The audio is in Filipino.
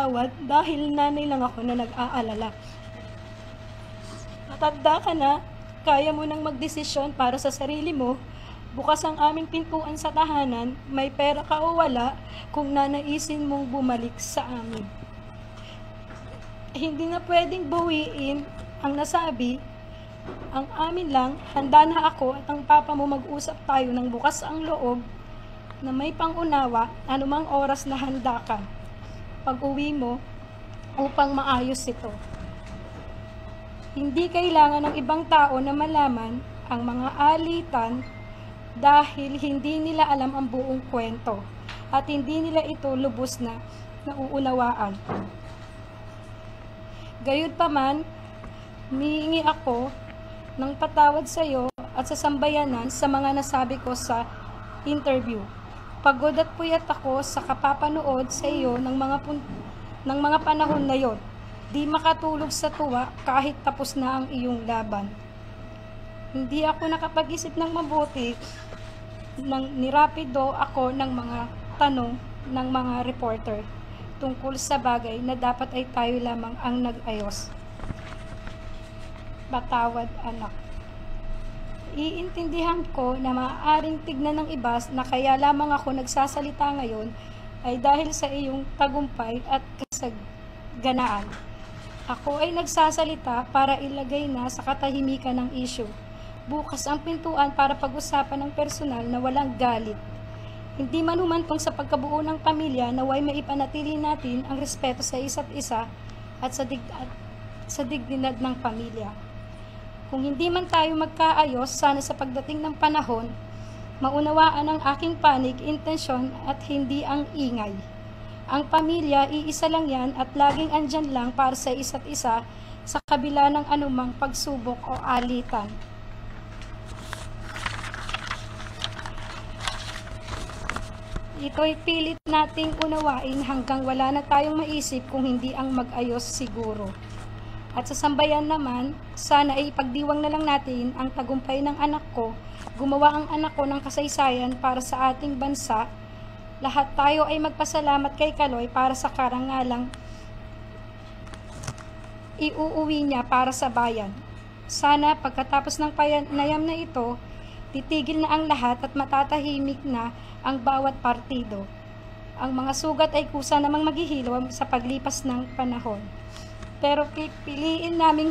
magpatawad dahil nanay lang ako na nag-aalala. Matanda ka na, kaya mo nang magdesisyon para sa sarili mo. Bukas ang aming pintuan sa tahanan, may pera ka o wala, kung nanaisin mong bumalik sa amin. Hindi na pwedeng bawiin ang nasabi. Ang amin lang, handa na ako at ang papa mo mag-usap tayo ng bukas ang loob na may pangunawa anumang oras na handa ka pag-uwi mo upang maayos ito. Hindi kailangan ng ibang tao na malaman ang mga alitan dahil hindi nila alam ang buong kwento at hindi nila ito lubos na nauunawaan. Gayunpaman, humihingi ako ng patawad sa iyo at sa sambayanan sa mga nasabi ko sa interview. Pagod at puyat ako sa kapapanood sa iyo ng mga panahon na yon. Di makatulog sa tuwa kahit tapos na ang iyong laban. Hindi ako nakapag-isip ng mabuti nang nirapido ako ng mga tanong ng mga reporter tungkol sa bagay na dapat ay tayo lamang ang nag-ayos. Patawad, anak. Iintindihan ko na maaaring tignan ng iba na kaya lamang ako nagsasalita ngayon ay dahil sa iyong tagumpay at kasaganaan. Ako ay nagsasalita para ilagay na sa katahimikan ng issue. Bukas ang pintuan para pag-usapan ng personal na walang galit. Hindi man humantong sa pagkabuo ng pamilya naway maipanatili natin ang respeto sa isa't isa at sa dignidad ng pamilya. Kung hindi man tayo magkaayos, sana sa pagdating ng panahon, maunawaan ang aking panig, intensyon at hindi ang ingay. Ang pamilya, iisa lang yan at laging andyan lang para sa isa't isa sa kabila ng anumang pagsubok o alitan. Ito'y pilit nating unawain hanggang wala na tayong maisip kung hindi ang mag-ayos siguro. At sa sambayan naman, sana ay ipagdiwang na lang natin ang tagumpay ng anak ko. Gumawa ang anak ko ng kasaysayan para sa ating bansa. Lahat tayo ay magpasalamat kay Kaloy para sa karangalang iuuwi niya para sa bayan. Sana pagkatapos ng panayam na ito, titigil na ang lahat at matatahimik na ang bawat partido. Ang mga sugat ay kusa namang maghihilom sa paglipas ng panahon. Pero pipiliin naming